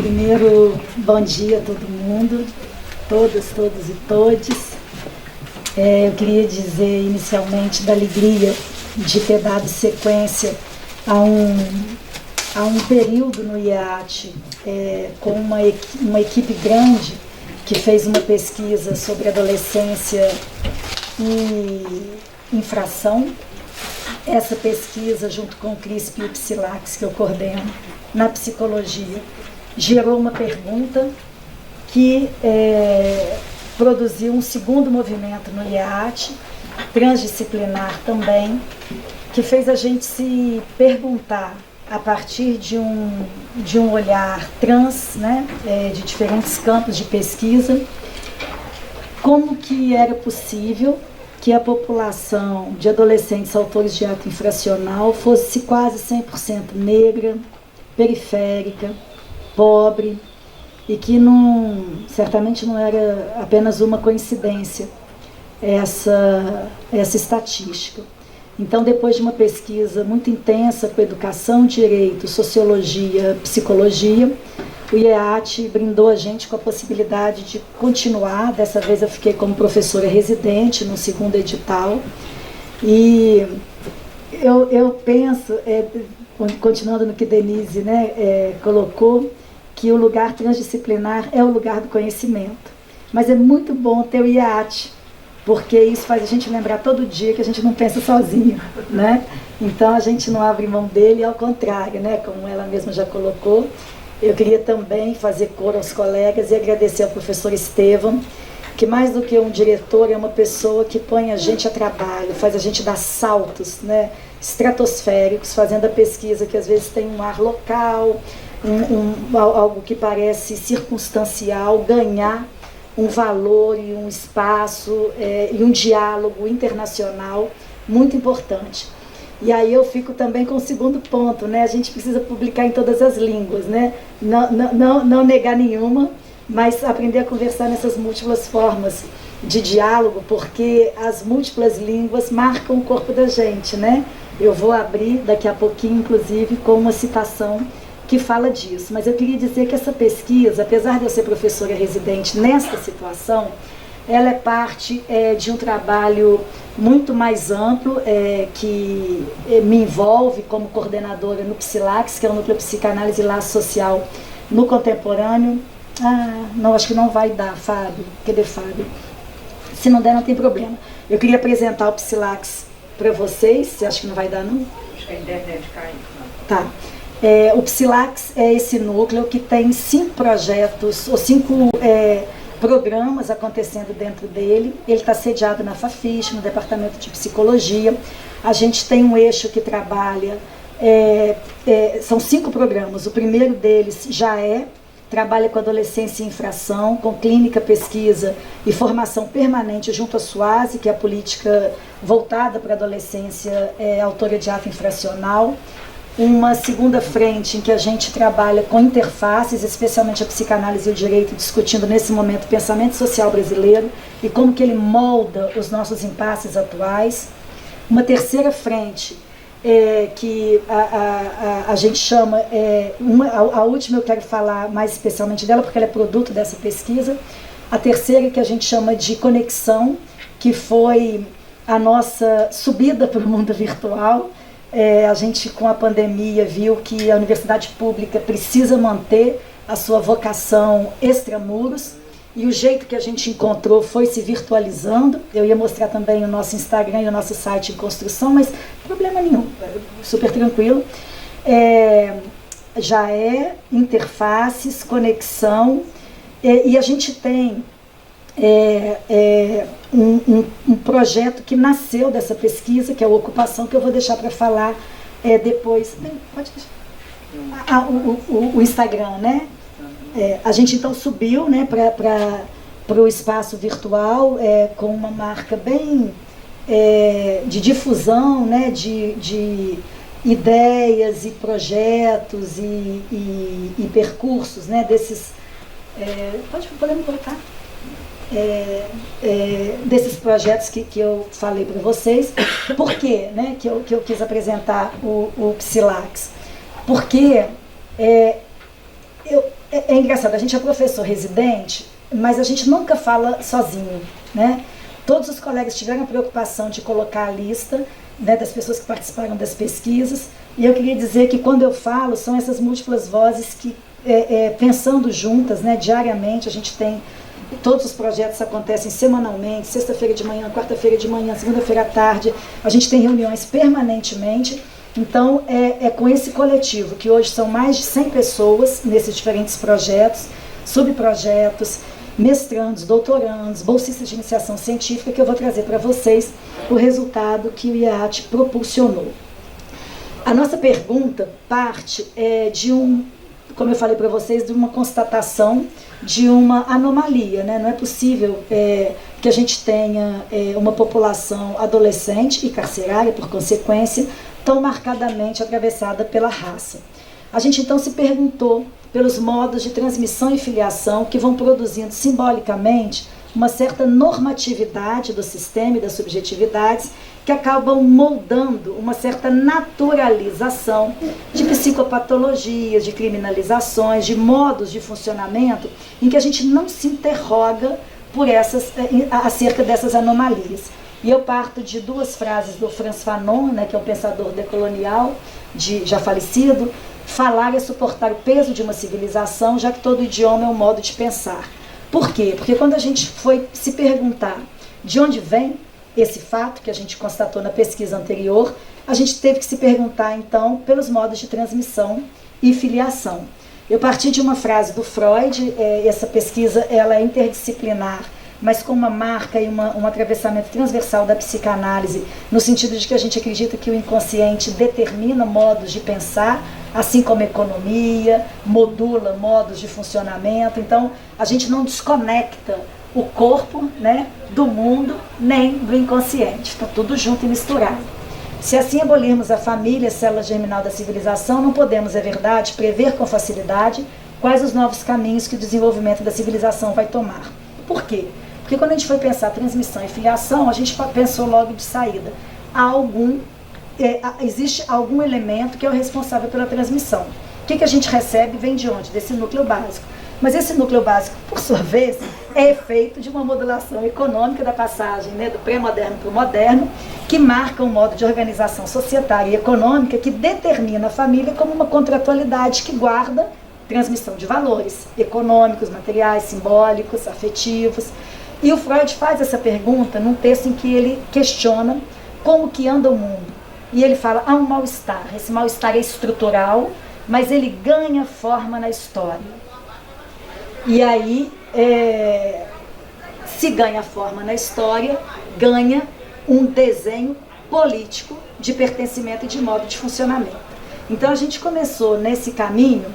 Primeiro, bom dia a todo mundo, todas, todos e todes. Eu queria dizer inicialmente da alegria de ter dado sequência a um período no IEAT com uma equipe grande que fez uma pesquisa sobre adolescência e infração. Essa pesquisa, junto com o CRISP e o Psilax, que eu coordeno na psicologia, gerou uma pergunta que produziu um segundo movimento no IEAT, transdisciplinar também, que fez a gente se perguntar, a partir de um olhar trans, né, de diferentes campos de pesquisa, como que era possível que a população de adolescentes autores de ato infracional fosse quase 100% negra, periférica, pobre, e que certamente não era apenas uma coincidência essa estatística. Então, depois de uma pesquisa muito intensa com educação, direito, sociologia, psicologia, o IEAT brindou a gente com a possibilidade de continuar. Dessa vez eu fiquei como professora residente no segundo edital. E eu penso, continuando no que Denise, né, colocou, que o lugar transdisciplinar é o lugar do conhecimento. Mas é muito bom ter o IEAT, porque isso faz a gente lembrar todo dia que a gente não pensa sozinho, né? Então a gente não abre mão dele, ao contrário, né? Como ela mesma já colocou. Eu queria também fazer coro aos colegas e agradecer ao professor Estevam, que mais do que um diretor é uma pessoa que põe a gente a trabalho, faz a gente dar saltos, né, estratosféricos, fazendo a pesquisa que às vezes tem um ar local, algo que parece circunstancial, ganhar um valor e um espaço e um diálogo internacional muito importante. E aí eu fico também com o segundo ponto, né? A gente precisa publicar em todas as línguas, né? Não negar nenhuma, mas aprender a conversar nessas múltiplas formas de diálogo, porque as múltiplas línguas marcam o corpo da gente, né? Eu vou abrir daqui a pouquinho, inclusive, com uma citação que fala disso. Mas eu queria dizer que essa pesquisa, apesar de eu ser professora residente nesta situação, ela é parte de um trabalho muito mais amplo, que me envolve como coordenadora no Psilax, que é o Núcleo Psicanálise e Laço Social no Contemporâneo. Não, acho que não vai dar, Fábio. Cadê Fábio? Se não der, não tem problema. Eu queria apresentar o Psilax para vocês. Você acha que não vai dar, não? Acho que a internet caiu. Tá. O Psilax é esse núcleo que tem 5 projetos, ou 5 programas acontecendo dentro dele. Ele está sediado na Fafiche, no Departamento de Psicologia. A gente tem um eixo que trabalha, são 5 programas. O primeiro deles trabalha com adolescência e infração, com clínica, pesquisa e formação permanente junto à SUASE, que é a política voltada para a adolescência autora de ato infracional. Uma segunda frente em que a gente trabalha com interfaces, especialmente a psicanálise e o direito, discutindo nesse momento o pensamento social brasileiro e como que ele molda os nossos impasses atuais. Uma terceira frente, que a gente chama, a última eu quero falar mais especialmente dela, porque ela é produto dessa pesquisa. A terceira, que a gente chama de conexão, que foi a nossa subida para o mundo virtual. A gente, com a pandemia, viu que a universidade pública precisa manter a sua vocação extramuros, e o jeito que a gente encontrou foi se virtualizando. Eu ia mostrar também o nosso Instagram e o nosso site em construção, mas problema nenhum, super tranquilo. Já interfaces, conexão, e a gente tem um projeto que nasceu dessa pesquisa, que é a Ocupação, que eu vou deixar para falar depois. Pode deixar. O Instagram, né? A gente então subiu, né, para o espaço virtual, com uma marca bem de difusão, né, de ideias e projetos e percursos, né, desses. Podemos colocar? Desses projetos que eu falei para vocês. Por quê, né, que eu quis apresentar o Psilax? Porque é engraçado, a gente é professor residente, mas a gente nunca fala sozinho, né? Todos os colegas tiveram a preocupação de colocar a lista, né, das pessoas que participaram das pesquisas, e eu queria dizer que quando eu falo, são essas múltiplas vozes que, pensando juntas, né, diariamente, a gente tem, todos os projetos acontecem semanalmente, sexta-feira de manhã, quarta-feira de manhã, segunda-feira à tarde, a gente tem reuniões permanentemente. Então, é com esse coletivo, que hoje são mais de 100 pessoas nesses diferentes projetos, subprojetos, mestrandos, doutorandos, bolsistas de iniciação científica, que eu vou trazer para vocês o resultado que o IAT propulsionou. A nossa pergunta parte de como eu falei para vocês, de uma constatação de uma anomalia, né? Não é possível que a gente tenha uma população adolescente e carcerária, por consequência, tão marcadamente atravessada pela raça. A gente então se perguntou pelos modos de transmissão e filiação que vão produzindo simbolicamente uma certa normatividade do sistema e das subjetividades que acabam moldando uma certa naturalização de psicopatologias, de criminalizações, de modos de funcionamento em que a gente não se interroga por acerca dessas anomalias. E eu parto de duas frases do Frantz Fanon, né, que é um pensador decolonial, já falecido: falar é suportar o peso de uma civilização, já que todo idioma é um modo de pensar. Por quê? Porque quando a gente foi se perguntar de onde vem esse fato que a gente constatou na pesquisa anterior, a gente teve que se perguntar, então, pelos modos de transmissão e filiação. Eu parti de uma frase do Freud, essa pesquisa ela é interdisciplinar, mas com uma marca e um atravessamento transversal da psicanálise, no sentido de que a gente acredita que o inconsciente determina modos de pensar, assim como a economia modula modos de funcionamento. Então, a gente não desconecta o corpo, né, do mundo, nem do inconsciente. Está tudo junto e misturado. Se assim abolirmos a família, célula germinal da civilização, não podemos, é verdade, prever com facilidade quais os novos caminhos que o desenvolvimento da civilização vai tomar. Por quê? Porque quando a gente foi pensar transmissão e filiação, a gente pensou logo de saída. Existe algum elemento que é o responsável pela transmissão. O que a gente recebe vem de onde? Desse núcleo básico. Mas esse núcleo básico, por sua vez, é efeito de uma modulação econômica da passagem, né, do pré-moderno para o moderno, que marca um modo de organização societária e econômica que determina a família como uma contratualidade que guarda transmissão de valores econômicos, materiais, simbólicos, afetivos. E o Freud faz essa pergunta num texto em que ele questiona como que anda o mundo. E ele fala, há um mal-estar. Esse mal-estar é estrutural, mas ele ganha forma na história. E aí, se ganha forma na história, ganha um desenho político de pertencimento e de modo de funcionamento. Então a gente começou nesse caminho,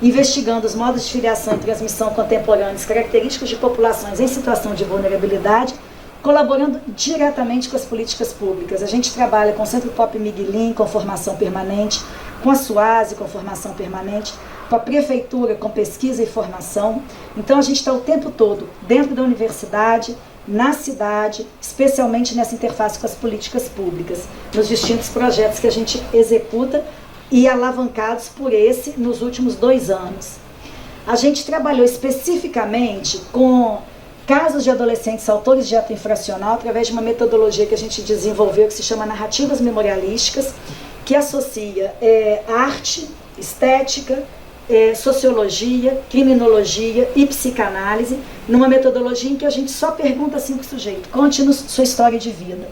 investigando os modos de filiação e transmissão contemporâneos, característicos de populações em situação de vulnerabilidade, colaborando diretamente com as políticas públicas. A gente trabalha com o Centro Pop Miguelin, com formação permanente, com a SUASE, com formação permanente, com a Prefeitura, com pesquisa e formação. Então a gente está o tempo todo dentro da universidade, na cidade, especialmente nessa interface com as políticas públicas, nos distintos projetos que a gente executa e alavancados por esse nos últimos 2 anos. A gente trabalhou especificamente com casos de adolescentes autores de ato infracional através de uma metodologia que a gente desenvolveu que se chama narrativas memorialísticas, que associa arte, estética, sociologia, criminologia e psicanálise, numa metodologia em que a gente só pergunta assim para o sujeito: conte-nos sua história de vida.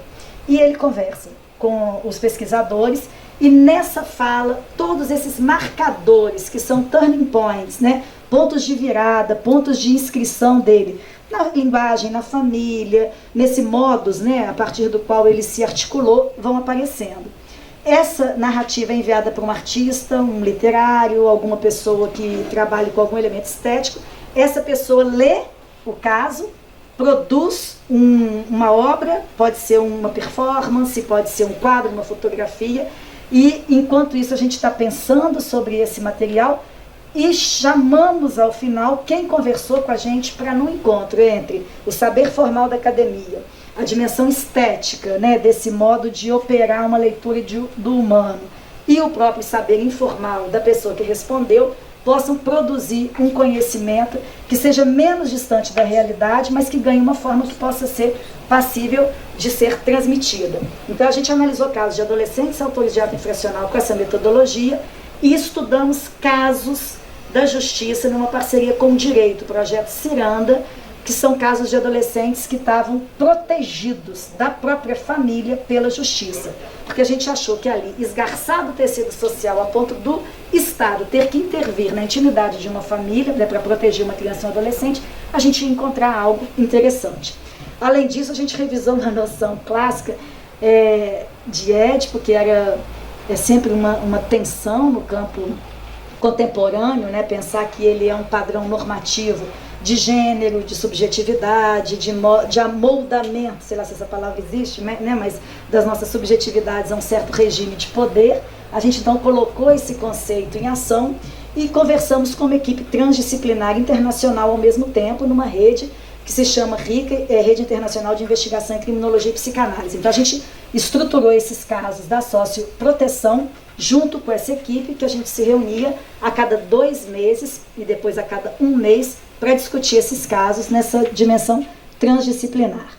E ele conversa com os pesquisadores, e nessa fala, todos esses marcadores que são turning points, né, pontos de virada, pontos de inscrição dele na linguagem, na família, nesse modus, né, a partir do qual ele se articulou, vão aparecendo. Essa narrativa é enviada para um artista, um literário, alguma pessoa que trabalhe com algum elemento estético. Essa pessoa lê o caso, produz uma obra, pode ser uma performance, pode ser um quadro, uma fotografia, e enquanto isso a gente está pensando sobre esse material e chamamos ao final quem conversou com a gente para no encontro entre o saber formal da academia, a dimensão estética, né, desse modo de operar uma leitura do humano, e o próprio saber informal da pessoa que respondeu, possam produzir um conhecimento que seja menos distante da realidade, mas que ganhe uma forma que possa ser passível de ser transmitida. Então a gente analisou casos de adolescentes autores de ato infracional com essa metodologia e estudamos casos da justiça numa parceria com o Direito, o projeto Ciranda, que são casos de adolescentes que estavam protegidos da própria família pela justiça. Porque a gente achou que ali, esgarçado o tecido social a ponto do Estado ter que intervir na intimidade de uma família, né, para proteger uma criança ou um adolescente, a gente ia encontrar algo interessante. Além disso, a gente revisou uma noção clássica de Édipo, que era sempre uma tensão no campo contemporâneo, né, pensar que ele é um padrão normativo de gênero, de subjetividade, de amoldamento, sei lá se essa palavra existe, né, mas das nossas subjetividades a um certo regime de poder. A gente então colocou esse conceito em ação e conversamos com uma equipe transdisciplinar internacional ao mesmo tempo, numa rede que se chama RICA, Rede Internacional de Investigação em Criminologia e Psicanálise. Então a gente estruturou esses casos da socioproteção junto com essa equipe, que a gente se reunia a cada 2 meses e depois a cada 1 mês para discutir esses casos nessa dimensão transdisciplinar.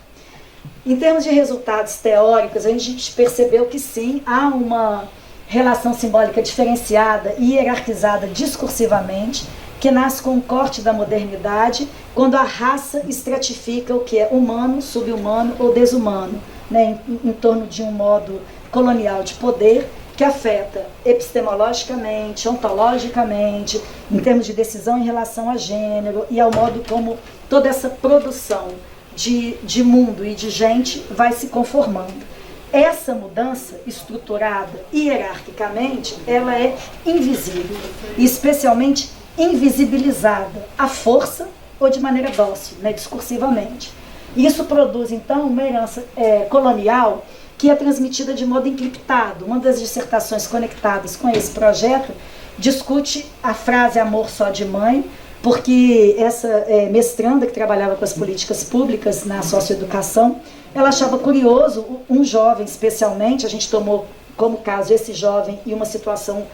Em termos de resultados teóricos, a gente percebeu que sim, há uma relação simbólica diferenciada e hierarquizada discursivamente, que nasce com o corte da modernidade, quando a raça estratifica o que é humano, subhumano ou desumano, né, em torno de um modo colonial de poder, que afeta epistemologicamente, ontologicamente, em termos de decisão em relação a gênero e ao modo como toda essa produção de mundo e de gente vai se conformando. Essa mudança estruturada hierarquicamente, ela é invisível, e especialmente invisibilizada à força ou de maneira dócil, né, discursivamente. Isso produz, então, uma herança colonial que é transmitida de modo encriptado. Uma das dissertações conectadas com esse projeto discute a frase amor só de mãe, porque essa mestranda que trabalhava com as políticas públicas na socioeducação, ela achava curioso um jovem especialmente, a gente tomou como caso esse jovem e uma situação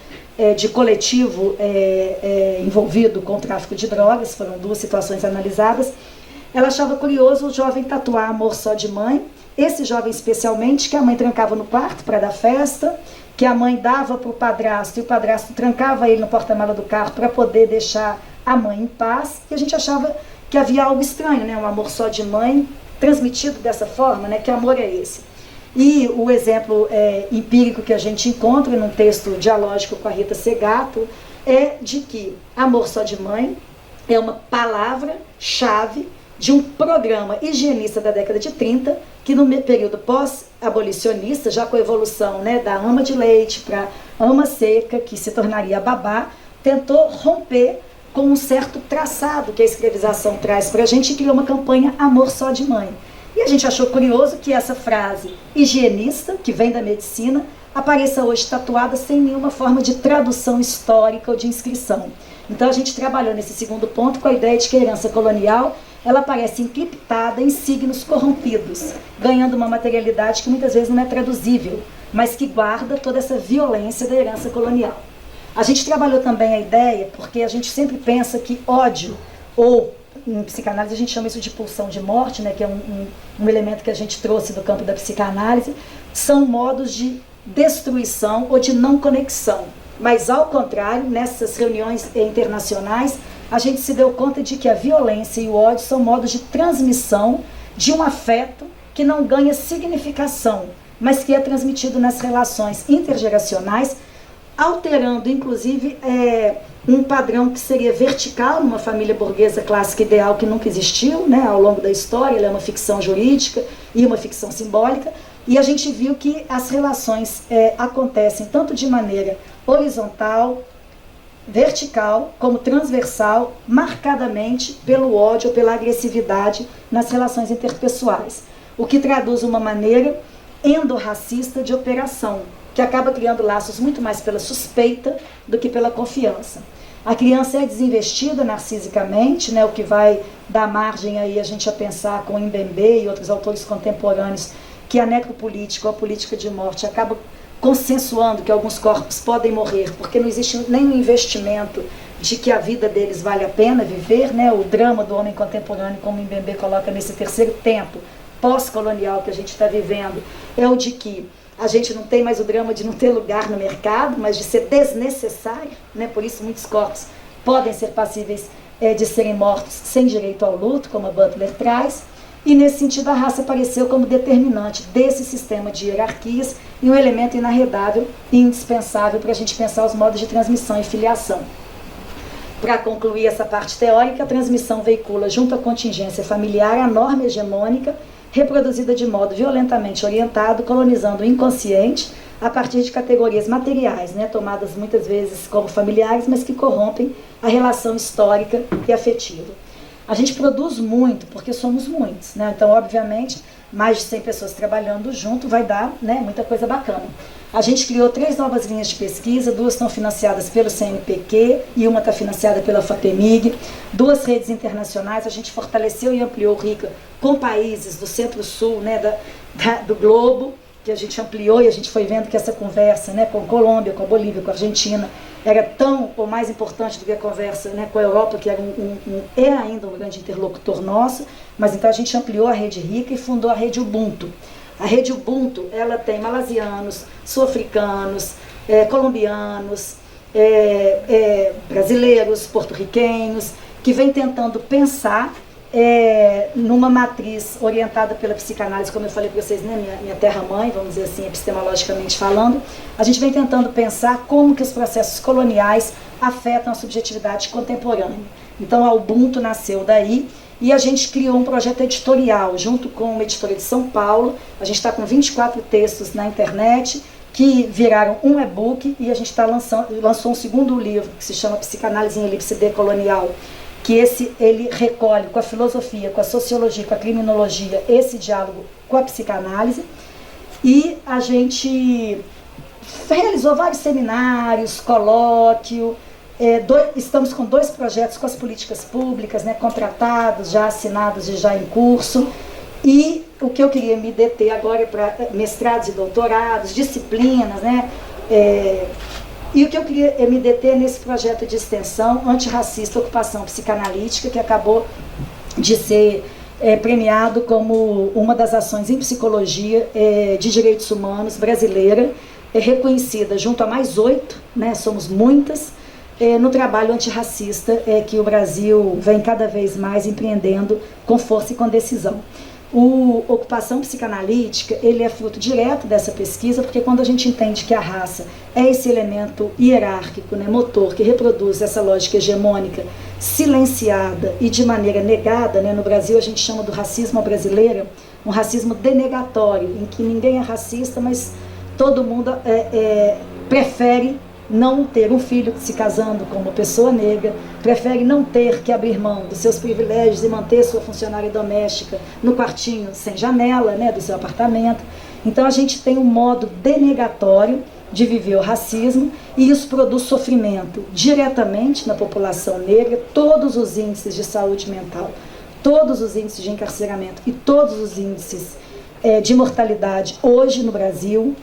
de coletivo envolvido com o tráfico de drogas, foram 2 situações analisadas. Ela achava curioso o jovem tatuar amor só de mãe, esse jovem especialmente, que a mãe trancava no quarto para dar festa, que a mãe dava para o padrasto e o padrasto trancava ele no porta-mala do carro para poder deixar a mãe em paz, e a gente achava que havia algo estranho, né? Um amor só de mãe transmitido dessa forma, né? Que amor é esse? E o exemplo empírico que a gente encontra num texto dialógico com a Rita Segato é de que amor só de mãe é uma palavra-chave de um programa higienista da década de 30, que no período pós-abolicionista, já com a evolução, né, da ama de leite para ama seca, que se tornaria babá, tentou romper com um certo traçado que a escravização traz para a gente e criou uma campanha amor só de mãe. E a gente achou curioso que essa frase higienista, que vem da medicina, apareça hoje tatuada sem nenhuma forma de tradução histórica ou de inscrição. Então a gente trabalhou nesse segundo ponto com a ideia de que a herança colonial ela aparece encriptada em signos corrompidos, ganhando uma materialidade que muitas vezes não é traduzível, mas que guarda toda essa violência da herança colonial. A gente trabalhou também a ideia, porque a gente sempre pensa que ódio, ou em psicanálise a gente chama isso de pulsão de morte, né, que é um elemento que a gente trouxe do campo da psicanálise, são modos de destruição ou de não conexão. Mas, ao contrário, nessas reuniões internacionais, a gente se deu conta de que a violência e o ódio são modos de transmissão de um afeto que não ganha significação, mas que é transmitido nas relações intergeracionais, alterando, inclusive, um padrão que seria vertical numa família burguesa clássica ideal que nunca existiu, né, ao longo da história. Ela é uma ficção jurídica e uma ficção simbólica, e a gente viu que as relações acontecem tanto de maneira horizontal, vertical, como transversal, marcadamente pelo ódio ou pela agressividade nas relações interpessoais, o que traduz uma maneira endorracista de operação, que acaba criando laços muito mais pela suspeita do que pela confiança. A criança é desinvestida narcisicamente, né, o que vai dar margem aí a gente a pensar com Mbembe e outros autores contemporâneos que a necropolítica ou a política de morte acaba consensuando que alguns corpos podem morrer porque não existe nenhum investimento de que a vida deles vale a pena viver, né? O drama do homem contemporâneo, como o Mbembe coloca nesse terceiro tempo pós-colonial que a gente está vivendo, é o de que a gente não tem mais o drama de não ter lugar no mercado, mas de ser desnecessário, né? Por isso muitos corpos podem ser passíveis de serem mortos sem direito ao luto, como a Butler traz, e nesse sentido a raça apareceu como determinante desse sistema de hierarquias e um elemento inarredável e indispensável para a gente pensar os modos de transmissão e filiação. Para concluir essa parte teórica, a transmissão veicula junto à contingência familiar a norma hegemônica, reproduzida de modo violentamente orientado, colonizando o inconsciente a partir de categorias materiais, né, tomadas muitas vezes como familiares, mas que corrompem a relação histórica e afetiva. A gente produz muito, porque somos muitos, né? Então, obviamente, mais de 100 pessoas trabalhando junto vai dar, né, muita coisa bacana. A gente criou 3 novas linhas de pesquisa, 2 estão financiadas pelo CNPq e uma está financiada pela FAPEMIG, 2 redes internacionais, a gente fortaleceu e ampliou o RICA com países do centro-sul, né, do globo, que a gente ampliou e a gente foi vendo que essa conversa, né, com a Colômbia, com a Bolívia, com a Argentina, era tão ou mais importante do que a conversa, né, com a Europa, que era é ainda um grande interlocutor nosso, mas então a gente ampliou a rede RICA e fundou a rede Ubuntu. A rede Ubuntu, ela tem malasianos, sul-africanos, colombianos, brasileiros, porto-riquenhos, que vem tentando pensar numa matriz orientada pela psicanálise, como eu falei para vocês, né, minha terra-mãe, vamos dizer assim, epistemologicamente falando, a gente vem tentando pensar como que os processos coloniais afetam a subjetividade contemporânea. Então a Ubuntu nasceu daí, e a gente criou um projeto editorial, junto com uma editora de São Paulo. A gente está com 24 textos na internet, que viraram um e-book, e a gente lançou um segundo livro, que se chama Psicanálise em Elipse Decolonial, que ele recolhe com a filosofia, com a sociologia, com a criminologia, esse diálogo com a psicanálise. E a gente realizou vários seminários, colóquio, estamos com 2 projetos com as políticas públicas, né, contratados, já assinados e já em curso. E o que eu queria me deter agora é para mestrados e doutorados, disciplinas, né? E o que eu queria me deter nesse projeto de extensão antirracista, ocupação psicanalítica, que acabou de ser premiado como uma das ações em psicologia de direitos humanos brasileira, reconhecida junto a mais 8, né, somos muitas, no trabalho antirracista que o Brasil vem cada vez mais empreendendo com força e com decisão. O Ocupação Psicanalítica, ele é fruto direto dessa pesquisa, porque quando a gente entende que a raça é esse elemento hierárquico, né, motor, que reproduz essa lógica hegemônica, silenciada e de maneira negada, né, no Brasil a gente chama do racismo brasileiro, um racismo denegatório, em que ninguém é racista, mas todo mundo prefere não ter um filho se casando com uma pessoa negra, prefere não ter que abrir mão dos seus privilégios e manter sua funcionária doméstica no quartinho sem janela, né, do seu apartamento. Então a gente tem um modo denegatório de viver o racismo, e isso produz sofrimento diretamente na população negra. Todos os índices de saúde mental, todos os índices de encarceramento e todos os índices de mortalidade hoje no Brasil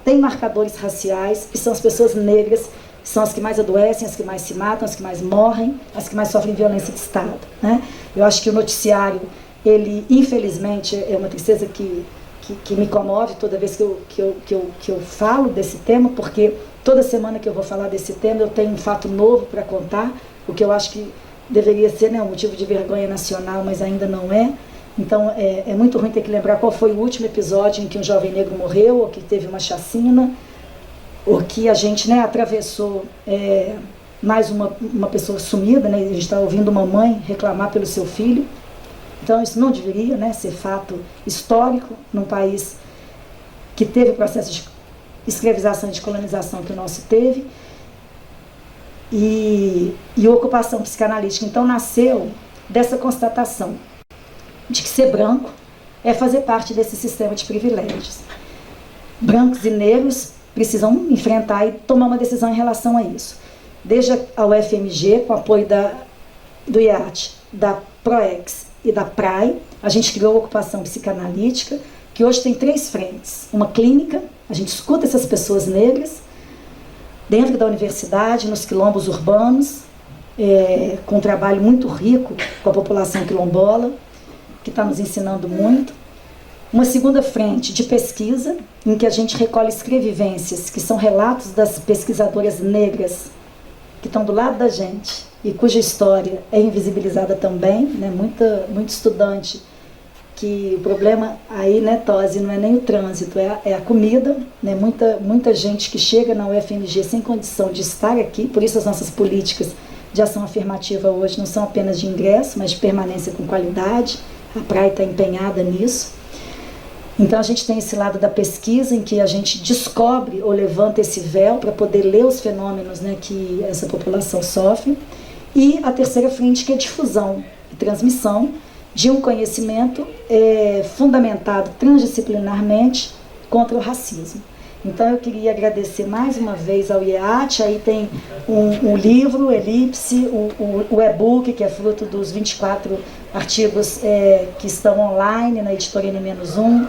têm marcadores raciais, e são as pessoas negras, são as que mais adoecem, as que mais se matam, as que mais morrem, as que mais sofrem violência de Estado, né? Eu acho que o noticiário, ele infelizmente é uma tristeza que me comove toda vez que eu falo desse tema, porque toda semana que eu vou falar desse tema eu tenho um fato novo para contar, o que eu acho que deveria ser, né, um motivo de vergonha nacional, mas ainda não é. Então é muito ruim ter que lembrar qual foi o último episódio em que um jovem negro morreu, ou que teve uma chacina, ou que a gente, né, atravessou mais uma pessoa sumida, né, a gente está ouvindo uma mãe reclamar pelo seu filho. Então isso não deveria, né, ser fato histórico num país que teve o processo de escravização e de colonização que o nosso teve. E a ocupação psicanalítica então nasceu dessa constatação de que ser branco é fazer parte desse sistema de privilégios. Brancos e negros precisam enfrentar e tomar uma decisão em relação a isso. Desde a UFMG, com apoio do IAT, da PROEX e da PRAE, a gente criou a ocupação psicanalítica, que hoje tem 3 frentes. Uma clínica, a gente escuta essas pessoas negras, dentro da universidade, nos quilombos urbanos, com um trabalho muito rico com a população quilombola, que está nos ensinando muito. Uma segunda frente de pesquisa, em que a gente recolhe escrevivências, que são relatos das pesquisadoras negras, que estão do lado da gente, e cuja história é invisibilizada também, né? Muito estudante, que o problema aí, né, Tosi, não é nem o trânsito, é a comida, né? Muita gente que chega na UFMG sem condição de estar aqui, por isso as nossas políticas de ação afirmativa hoje não são apenas de ingresso, mas de permanência com qualidade. A praia está empenhada nisso. Então a gente tem esse lado da pesquisa, em que a gente descobre ou levanta esse véu para poder ler os fenômenos, né, que essa população sofre. E a terceira frente, que é a difusão e transmissão de um conhecimento fundamentado transdisciplinarmente contra o racismo. Então eu queria agradecer mais uma vez ao IEAT. Aí tem um livro, Elipse, o e-book, que é fruto dos 24 artigos que estão online na editora N-1,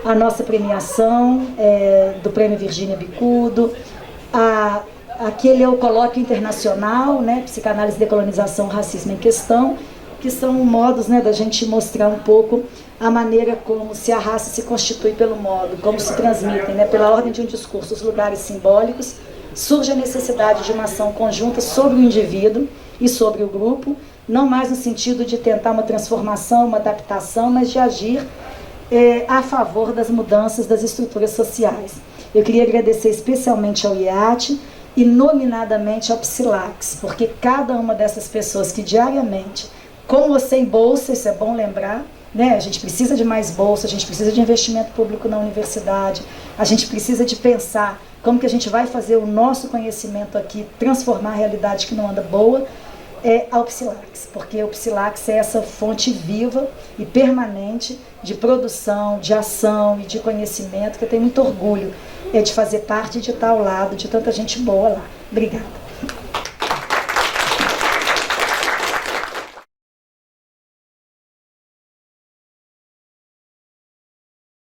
a nossa premiação do Prêmio Virgínia Bicudo, aquele é o colóquio internacional, né, Psicanálise, Decolonização, Racismo em Questão, que são modos, né, da gente mostrar um pouco a maneira como se a raça se constitui pelo modo, como se transmitem, né, pela ordem de um discurso, os lugares simbólicos. Surge a necessidade de uma ação conjunta sobre o indivíduo e sobre o grupo, não mais no sentido de tentar uma transformação, uma adaptação, mas de agir a favor das mudanças das estruturas sociais. Eu queria agradecer especialmente ao IEAT e nominadamente ao Psilax, porque cada uma dessas pessoas que diariamente, com ou sem bolsa, isso é bom lembrar, né? A gente precisa de mais bolsa, a gente precisa de investimento público na universidade, a gente precisa de pensar como que a gente vai fazer o nosso conhecimento aqui transformar a realidade que não anda boa, ao Psilax, porque o Psilax é essa fonte viva e permanente de produção, de ação e de conhecimento, que eu tenho muito orgulho de fazer parte, de estar ao lado de tanta gente boa lá. Obrigada.